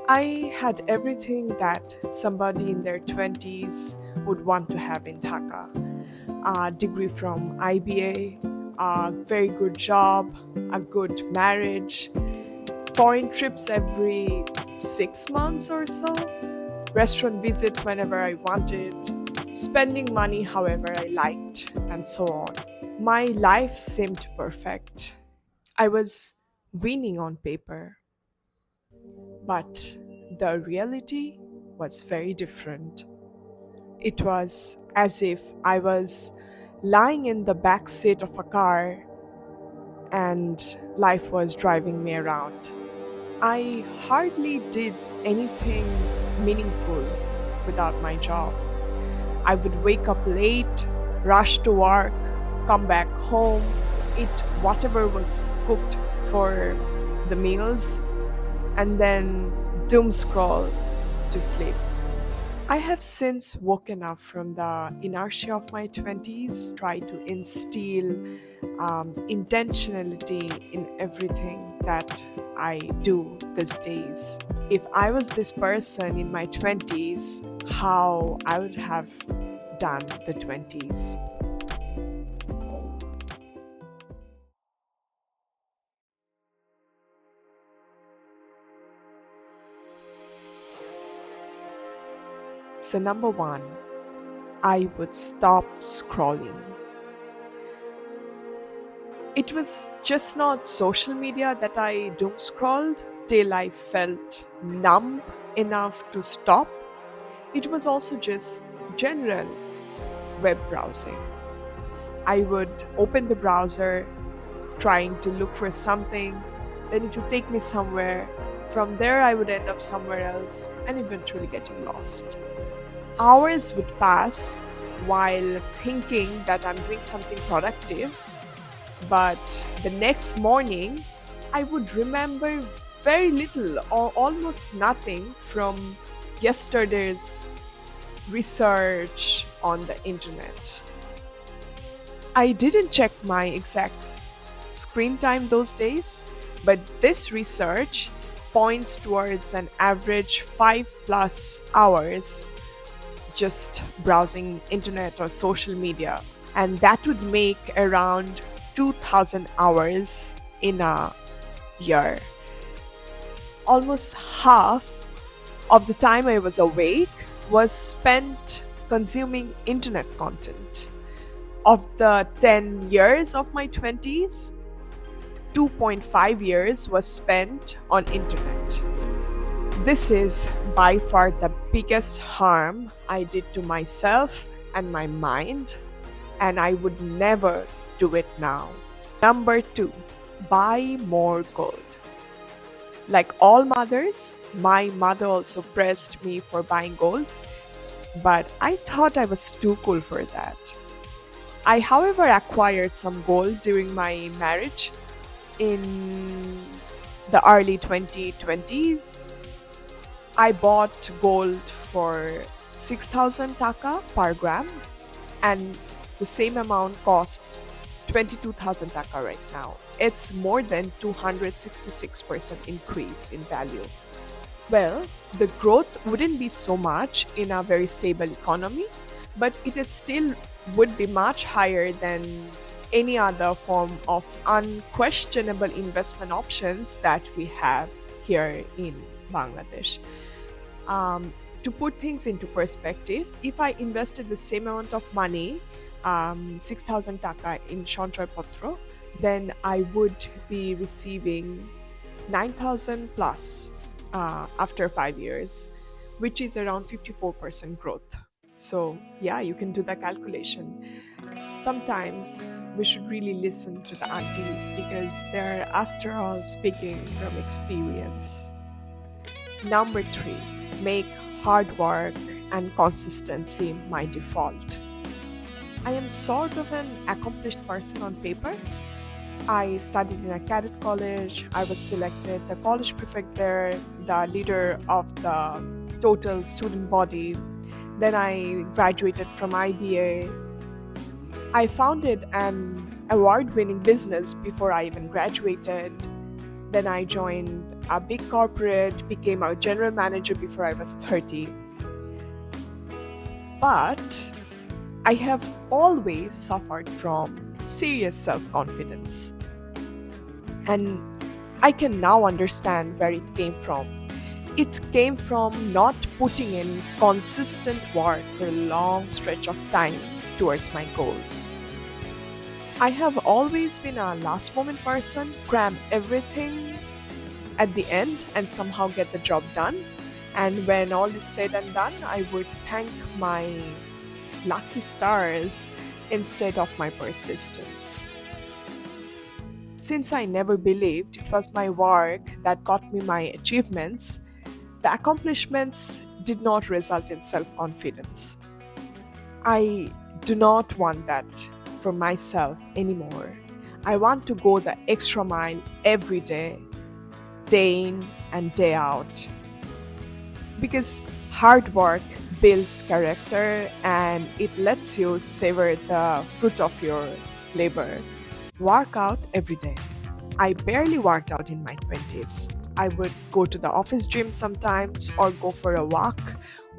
I had everything that somebody in their 20s would want to have in Dhaka: a degree from IBA, a very good job, a good marriage, foreign trips every 6 months or so, restaurant visits whenever I wanted, spending money however I liked, and so on. My life seemed perfect. I was winning on paper, but the reality was very different. It was as if I was lying in the back seat of a car and life was driving me around. I hardly did anything meaningful without my job. I would wake up late, rush to work, come back home, eat whatever was cooked for the meals, and then doom scroll to sleep. I have since woken up from the inertia of my 20s, try to instill intentionality in everything that I do these days. If I was this person in my 20s, how I would have done the 20s. So, number one, I would stop scrolling. It was just not social media that I doom scrolled till I felt numb enough to stop. It was also just general web browsing. I would open the browser trying to look for something, then it would take me somewhere. From there, I would end up somewhere else and eventually getting lost. Hours would pass while thinking that I'm doing something productive, but the next morning, I would remember very little or almost nothing from yesterday's research on the internet. I didn't check my exact screen time those days, but this research points towards an average 5 plus hours just browsing internet or social media, and that would make around 2000 hours in a year. Almost half of the time I was awake was spent consuming internet content. Of the 10 years of my 20s, 2.5 years was spent on internet. This is by far the biggest harm I did to myself and my mind, and I would never do it now. Number two, buy more gold. Like all mothers, my mother also pressed me for buying gold, but I thought I was too cool for that. I, however, acquired some gold during my marriage in the early 2020s. I bought gold for 6,000 taka per gram, and the same amount costs 22,000 taka right now. It's more than 266% increase in value. Well, the growth wouldn't be so much in a very stable economy, but it is still would be much higher than any other form of unquestionable investment options that we have here in Bangladesh. To put things into perspective, if I invested the same amount of money, 6,000 taka in Shanchoy Potro, then I would be receiving 9,000 plus after 5 years, which is around 54% growth. So, yeah, you can do the calculation. Sometimes we should really listen to the aunties because they're, after all, speaking from experience. Number three, make hard work and consistency my default. I am sort of an accomplished person on paper. I studied in a cadet college. I was selected the college prefect there, the leader of the total student body. Then I graduated from IBA. I founded an award winning business before I even graduated. Then I joined a big corporate, became a general manager before I was 30. But I have always suffered from serious self confidence. And I can now understand where it came from. It came from not putting in consistent work for a long stretch of time towards my goals. I have always been a last moment person, cram everything at the end and somehow get the job done. And when all is said and done, I would thank my lucky stars instead of my persistence. Since I never believed it was my work that got me my achievements, the accomplishments did not result in self confidence. I do not want that for myself anymore. I want to go the extra mile every day, day in and day out. Because hard work builds character and it lets you savor the fruit of your labor. Work out every day. I barely worked out in my 20s. I would go to the office gym sometimes or go for a walk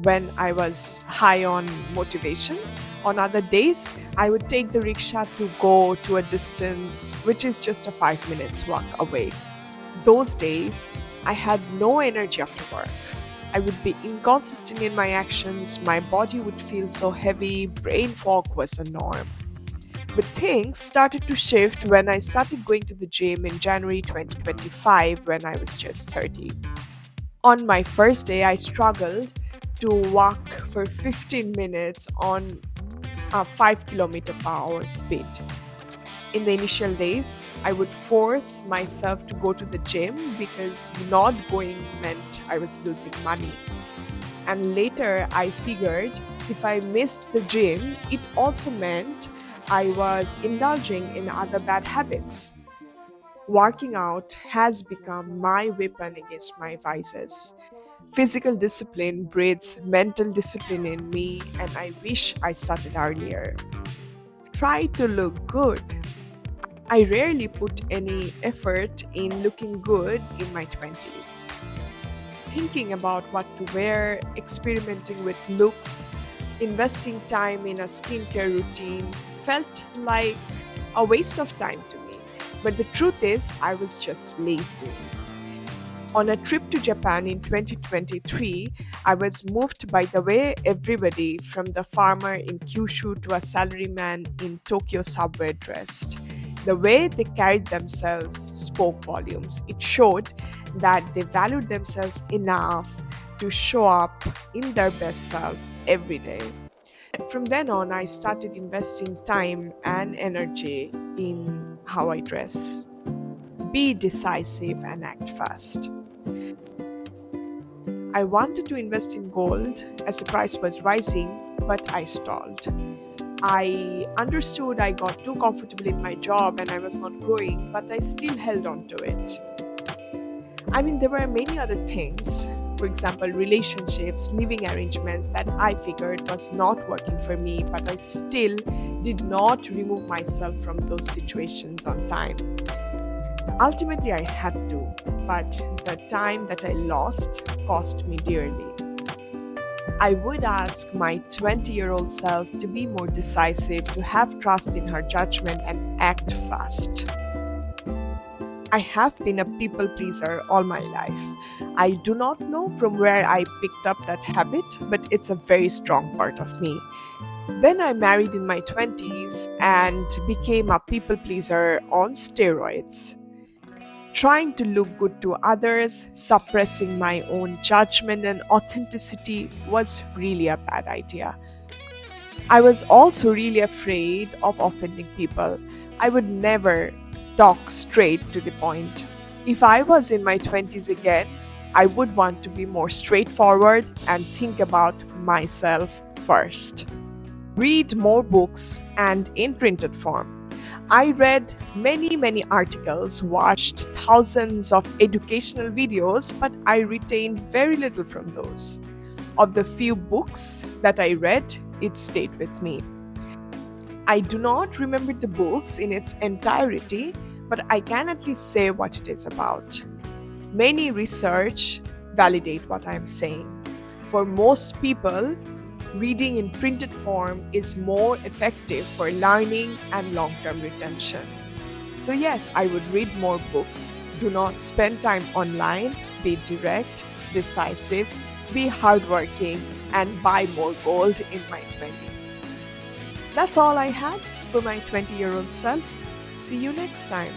when I was high on motivation. On other days, I would take the rickshaw to go to a distance which is just a 5 minutes walk away. Those days, I had no energy after work. I would be inconsistent in my actions, my body would feel so heavy, brain fog was a norm. But things started to shift when I started going to the gym in January 2025 when I was just 30. On my first day, I struggled to walk for 15 minutes on a 5 km/h speed. In the initial days, I would force myself to go to the gym because not going meant I was losing money. And later, I figured if I missed the gym, it also meant I was indulging in other bad habits. Working out has become my weapon against my vices. Physical discipline breeds mental discipline in me, and I wish I started earlier. Try to look good. I rarely put any effort in looking good in my 20s. Thinking about what to wear, experimenting with looks, investing time in a skincare routine felt like a waste of time to me. But the truth is, I was just lazy. On a trip to Japan in 2023, I was moved by the way everybody, from the farmer in Kyushu to a salaryman in Tokyo subway, dressed. The way they carried themselves spoke volumes. It showed that they valued themselves enough to show up in their best self every day. And from then on, I started investing time and energy in how I dress. Be decisive and act fast. I wanted to invest in gold as the price was rising, but I stalled. I understood I got too comfortable in my job and I was not growing, but I still held on to it. I mean, there were many other things, for example, relationships, living arrangements that I figured was not working for me, but I still did not remove myself from those situations on time. Ultimately, I had to, but the time that I lost cost me dearly. I would ask my 20-year-old self to be more decisive, to have trust in her judgment, and act fast. I have been a people pleaser all my life. I do not know from where I picked up that habit, but it's a very strong part of me. Then I married in my 20s and became a people pleaser on steroids. Trying to look good to others, suppressing my own judgment and authenticity was really a bad idea. I was also really afraid of offending people. I would never talk straight to the point. If I was in my 20s again, I would want to be more straightforward and think about myself first. Read more books and in printed form. I read many articles, watched thousands of educational videos, but I retained very little from those. Of the few books that I read, it stayed with me. I do not remember the books in its entirety, but I can at least say what it is about. Many research validate what I'm saying. For most people, reading in printed form is more effective for learning and long-term retention. So yes, I would read more books. Do not spend time online. Be direct, decisive, be hardworking, and buy more gold in my 20s. That's all I had for my 20-year-old self. See you next time.